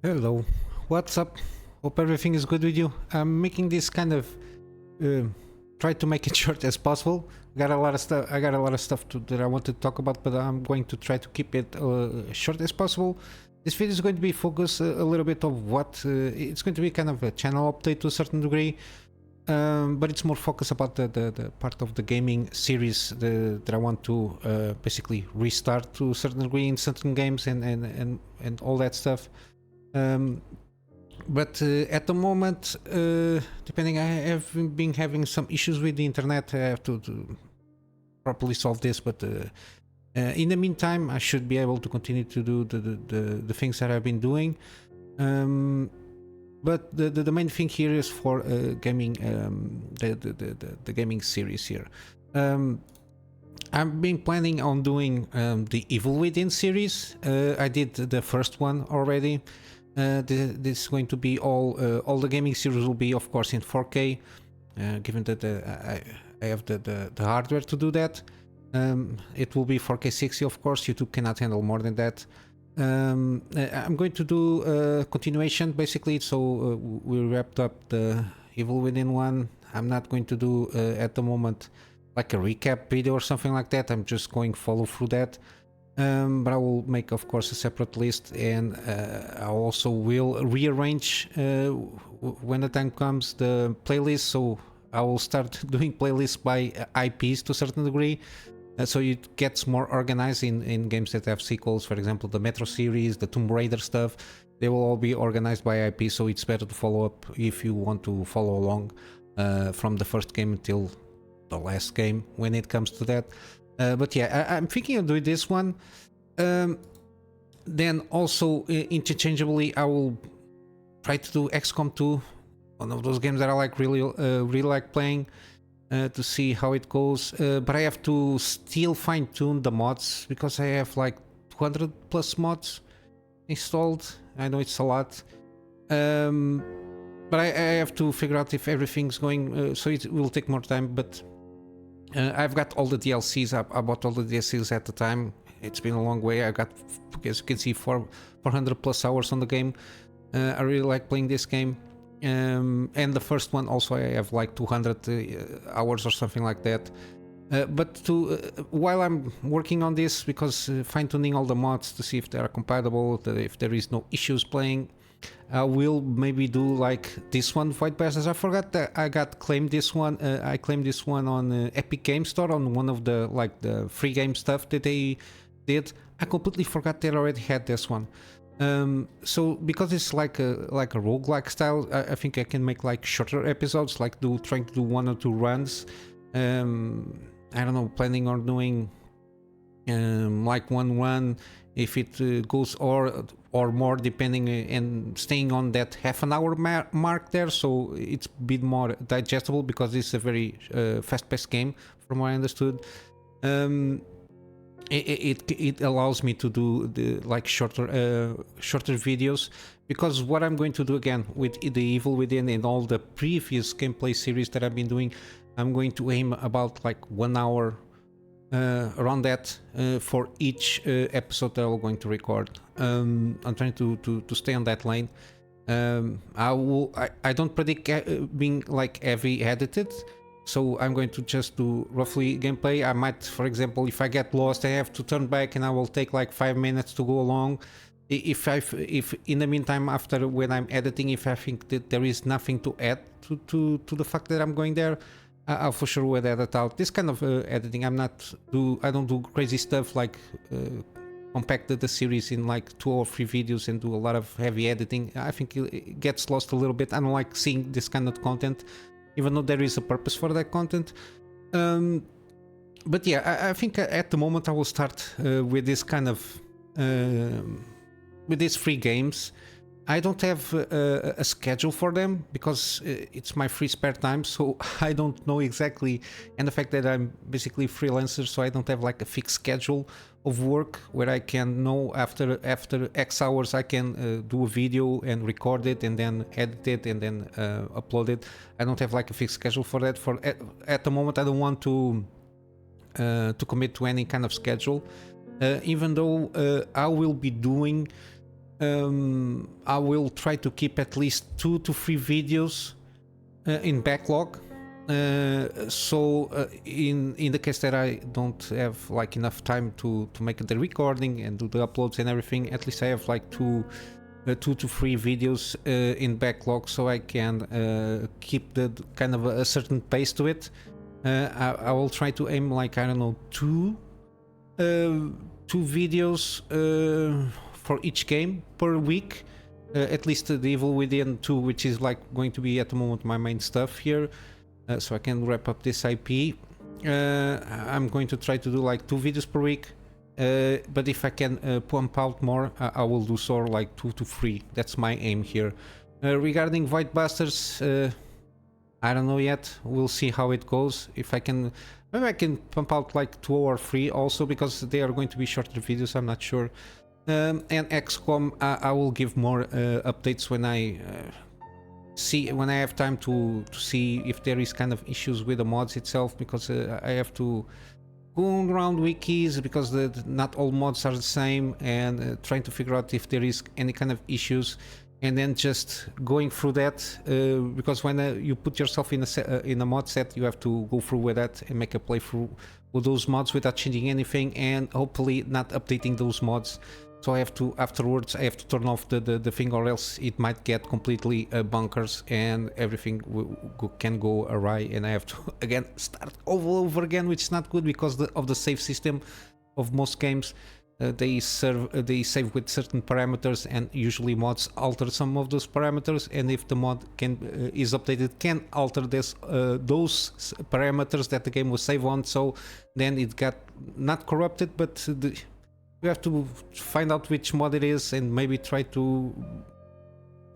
Hello, what's up? Hope everything is good with you. I'm making this kind of uh, try to make it short as possible. Got a lot of stuff. I got a lot of stuff that I want to talk about, but I'm going to try to keep it short as possible. This video is going to be focused a little bit of what it's going to be kind of a channel update to a certain degree, but it's more focused about the part of the gaming series that I want to basically restart to a certain degree in certain games and all that stuff. Um, but at the moment, depending, I have been having some issues with the internet. I have to properly solve this, but in the meantime, I should be able to continue to do the things that I've been doing. But the main thing here is for gaming, the gaming series here. I've been planning on doing the Evil Within series. I did the first one already. This is going to be all the gaming series will be, of course, in 4K, given that I have the hardware to do that. It will be 4K 60, of course. YouTube cannot handle more than that. I'm going to do a continuation, basically, so we wrapped up the Evil Within one. I'm not going to do, at the moment, like a recap video or something like that. I'm just going follow through that. But I will make, of course, a separate list, and I also will rearrange when the time comes the playlist. So I will start doing playlists by IPs to a certain degree, so it gets more organized in games that have sequels. For example, the Metro series, the Tomb Raider stuff, they will all be organized by IP. So it's better to follow up if you want to follow along from the first game until the last game when it comes to that. But yeah, I'm thinking of doing this one. Then also interchangeably, I will try to do XCOM 2, one of those games that I like really like playing, to see how it goes. But I have to still fine tune the mods because I have like 200 plus mods installed. I know it's a lot. But I have to figure out if everything's going, so it will take more time, but I've got all the DLCs. I bought all the DLCs at the time. It's been a long way. I got, as you can see, 400 plus hours on the game. I really like playing this game. And the first one also, I have like 200 hours or something like that. But while I'm working on this, because fine-tuning all the mods to see if they are compatible, if there is no issues playing, I will maybe do like this one, Void Bastards. I forgot that I got claimed this one. I claimed this one on Epic Game Store on one of the the free game stuff that they did. I completely forgot they already had this one. So because it's like a roguelike style, I think I can make like shorter episodes, like trying to do 1 or 2 runs. I don't know, planning on doing like 1 run if it goes or more, depending, and staying on that half an hour mark there, so it's a bit more digestible because it's a very fast-paced game from what I understood. It allows me to do the shorter videos, because what I'm going to do again with the Evil Within and all the previous gameplay series that I've been doing, I'm going to aim about like 1 hour around that for each episode that I'm going to record. I'm trying to stay on that lane. I don't predict being like heavy edited, so I'm going to just do roughly gameplay. I might, for example, if I get lost, I have to turn back and I will take like 5 minutes to go along. If in the meantime, after when I'm editing, if I think that there is nothing to add to the fact that I'm going there, I'll for sure will edit out this kind of editing. I don't do crazy stuff like compact the series in like 2 or 3 videos and do a lot of heavy editing. I think it gets lost a little bit. I don't like seeing this kind of content, even though there is a purpose for that content. But yeah, I think at the moment I will start with this kind of with these free games. I don't have a schedule for them because it's my free spare time, so I don't know exactly. And the fact that I'm basically freelancer, so I don't have like a fixed schedule of work where I can know after X hours I can do a video and record it and then edit it and then upload it. I don't have like a fixed schedule for that. At the moment, I don't want to commit to any kind of schedule, even though I will be doing I will try to keep at least 2 to 3 videos in backlog. In the case that I don't have like enough time to make the recording and do the uploads and everything, at least I have like 2 to 3 videos in backlog, so I can keep the kind of a certain pace to it. I will try to aim like, I don't know, 2 videos for each game per week, at least the Evil Within 2, which is like going to be at the moment my main stuff here, so I can wrap up this IP. I'm going to try to do like 2 videos per week, but if I can pump out more, I will do so, like 2 to 3. That's my aim here. Regarding Void Busters, I don't know yet. We'll see how it goes. If I can, maybe I can pump out like 2 or 3 also, because they are going to be shorter videos, I'm not sure. And XCOM, I will give more updates when I when I have time to see if there is kind of issues with the mods itself, because I have to go around wikis, because not all mods are the same, and trying to figure out if there is any kind of issues, and then just going through that, because when you put yourself in a mod set, you have to go through with that and make a playthrough with those mods without changing anything, and hopefully not updating those mods. So I have to, afterwards, I have to turn off the thing, or else it might get completely bonkers and everything can go awry, and I have to again start all over again, which is not good because of the save system of most games. They save with certain parameters, and usually mods alter some of those parameters, and if the mod is updated, can alter those parameters that the game was saved on, so then it got not corrupted, but we have to find out which mod it is and maybe try to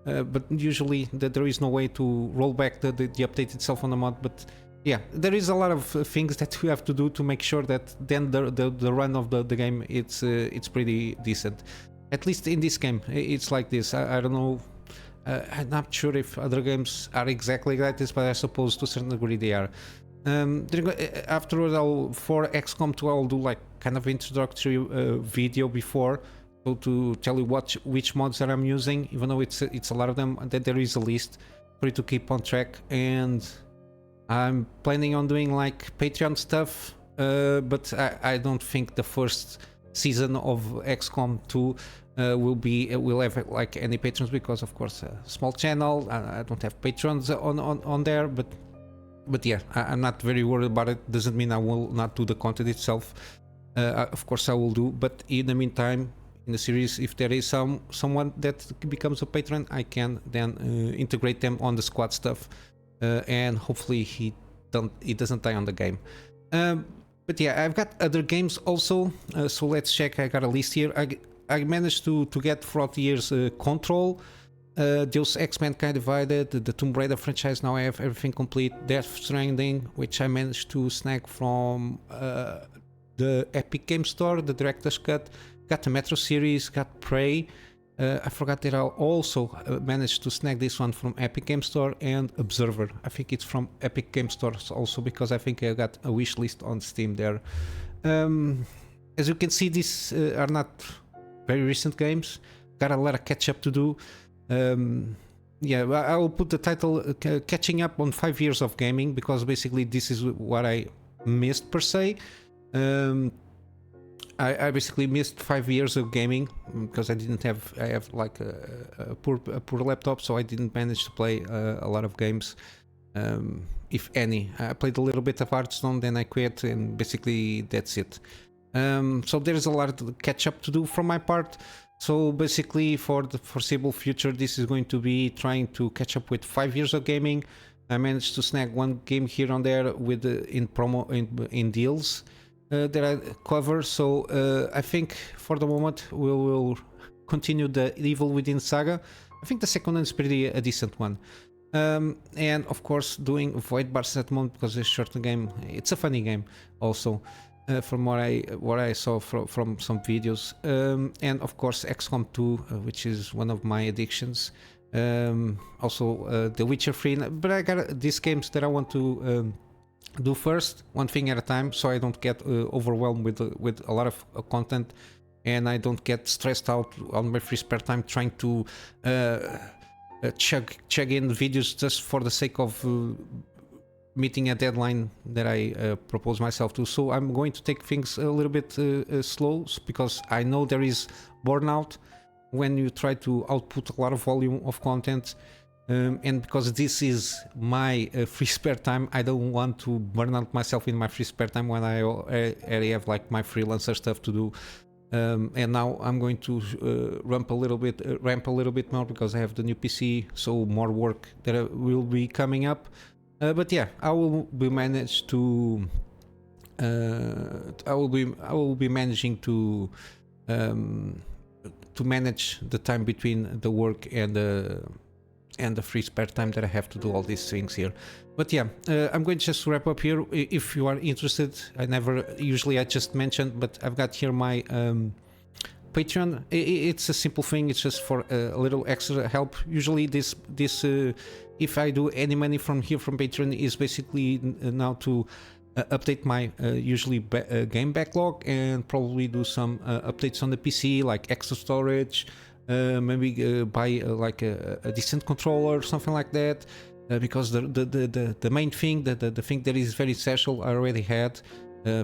but usually there is no way to roll back the update itself on the mod. But yeah, there is a lot of things that we have to do to make sure that then the run of the game, it's pretty decent. At least in this game it's like this. I don't know, I'm not sure if other games are exactly like this, but I suppose to a certain degree they are. Afterwards, for XCOM 2 I'll do like kind of introductory video before, so to tell you which mods that I'm using, even though it's a lot of them, that there is a list for you to keep on track. And I'm planning on doing like Patreon stuff, but I don't think the first season of XCOM 2 will have like any patrons, because of course a small channel, I don't have patrons on there, but yeah, I'm not very worried about it. Doesn't mean I will not do the content itself. Of course I will do, but in the meantime, in the series, if there is someone that becomes a patron, I can then integrate them on the squad stuff, and hopefully he doesn't die on the game. But yeah, I've got other games also, so let's check. I got a list here. I managed to get throughout the years Control, Deus Ex Mankind Divided, the Tomb Raider franchise. Now I have everything complete. Death Stranding, which I managed to snag from the Epic Game Store, the Director's Cut. Got the Metro series, got Prey. I forgot that I also managed to snag this one from Epic Game Store, and Observer. I think it's from Epic Game Store also, because I think I got a wish list on Steam there. As you can see, these are not very recent games. Got a lot of catch up to do. Yeah, I will put the title Catching Up on 5 Years of Gaming, because basically this is what I missed per se. I basically missed 5 years of gaming because I have like a poor laptop, so I didn't manage to play a lot of games, if any. I played a little bit of Hearthstone, then I quit, and basically that's it. So there's a lot of catch up to do from my part. So basically for the foreseeable future, this is going to be trying to catch up with 5 years of gaming. I managed to snag one game here and there with in promo in deals that I cover. So I think for the moment we will continue the Evil Within saga. I think the second one is pretty a decent one. And of course doing Void Bars at the moment, because it's a short game. It's a funny game also, from what I saw from some videos. And of course XCOM 2, which is one of my addictions. Also The Witcher 3, but I got these games that I want to do first, one thing at a time, so I don't get overwhelmed with a lot of content. and I don't get stressed out on my free spare time trying to check in videos just for the sake of meeting a deadline that I propose myself to. So I'm going to take things a little bit slow, because I know there is burnout when you try to output a lot of volume of content, and because this is my free spare time, I don't want to burn out myself in my free spare time when I already have like my freelancer stuff to do. And now I'm going to ramp a little bit more, because I have the new PC, so more work that will be coming up. But yeah, I will be managed to. I will be managing to manage the time between the work and the free spare time that I have to do all these things here. But yeah, I'm going to just wrap up here. If you are interested, I just mentioned, but I've got here my Patreon. It's a simple thing. It's just for a little extra help. Usually this if I do any money from here from Patreon, is basically now to update my usually game backlog, and probably do some updates on the PC, like extra storage, maybe buy like a decent controller or something like that, because the main thing, the thing that is very essential, I already had.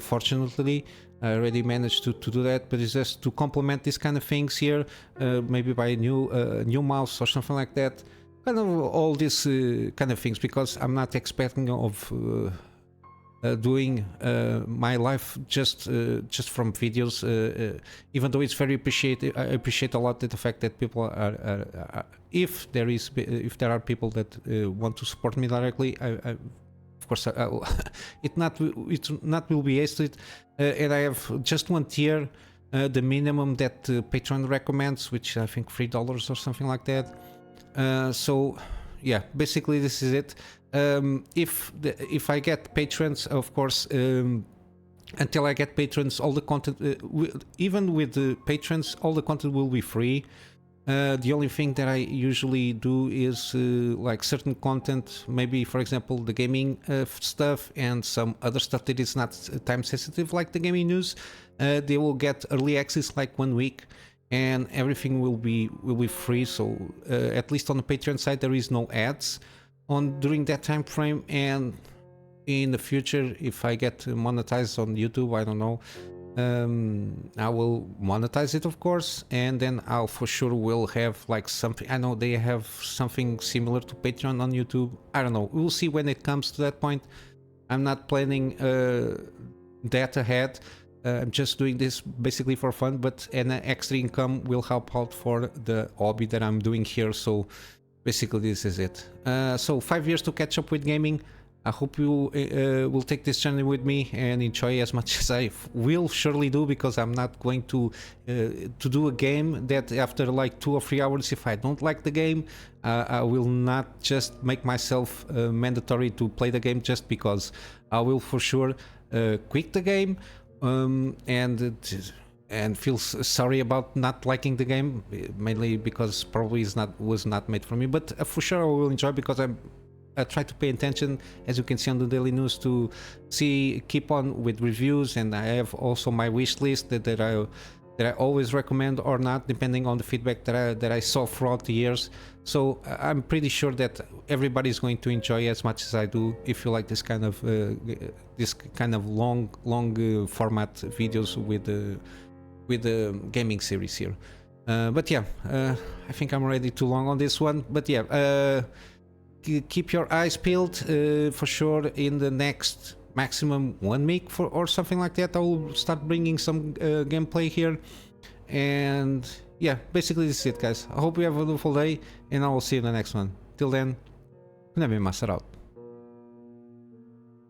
Fortunately, I already managed to do that, but it's just to complement these kind of things here. Maybe buy a new mouse or something like that. Kind of all these kind of things, because I'm not expecting of doing my life just from videos. Even though it's very appreciated, I appreciate a lot the fact that people are if there are people that want to support me directly. Of course, it not will be wasted, and I have just one tier, the minimum that Patreon recommends, which I think $3 or something like that. So yeah, basically this is it. If I get patrons, of course, until I get patrons, all the content, even with the patrons, all the content will be free. The only thing that I usually do is like certain content, maybe for example the gaming stuff and some other stuff that is not time sensitive, like the gaming news. They will get early access like 1 week, and everything will be free. So at least on the Patreon side, there is no ads during that time frame. And in the future, if I get monetized on YouTube, I don't know, I will monetize it, of course, and then I'll for sure will have like something. I know they have something similar to Patreon on YouTube. I don't know, we'll see when it comes to that point. I'm not planning that ahead. I'm just doing this basically for fun, but an extra income will help out for the hobby that I'm doing here. So basically this is it. So 5 years to catch up with gaming. I hope you will take this journey with me and enjoy as much as I will surely do, because I'm not going to do a game that after like 2 or 3 hours, if I don't like the game, I will not just make myself mandatory to play the game just because. I will for sure quit the game and feel sorry about not liking the game, mainly because probably was not made for me. But for sure I will enjoy, because I try to pay attention, as you can see on the daily news, to keep on with reviews, and I have also my wish list that I always recommend or not, depending on the feedback that I saw throughout the years. So I'm pretty sure that everybody is going to enjoy as much as I do, if you like this kind of long format videos with the gaming series here. But yeah, I think I'm already too long on this one. But yeah. Keep your eyes peeled for sure. In the next maximum 1 week or something like that, I will start bringing some gameplay here. And yeah, basically this is it, guys. I hope you have a wonderful day, and I will see you in the next one. Till then, Kunamy Master out.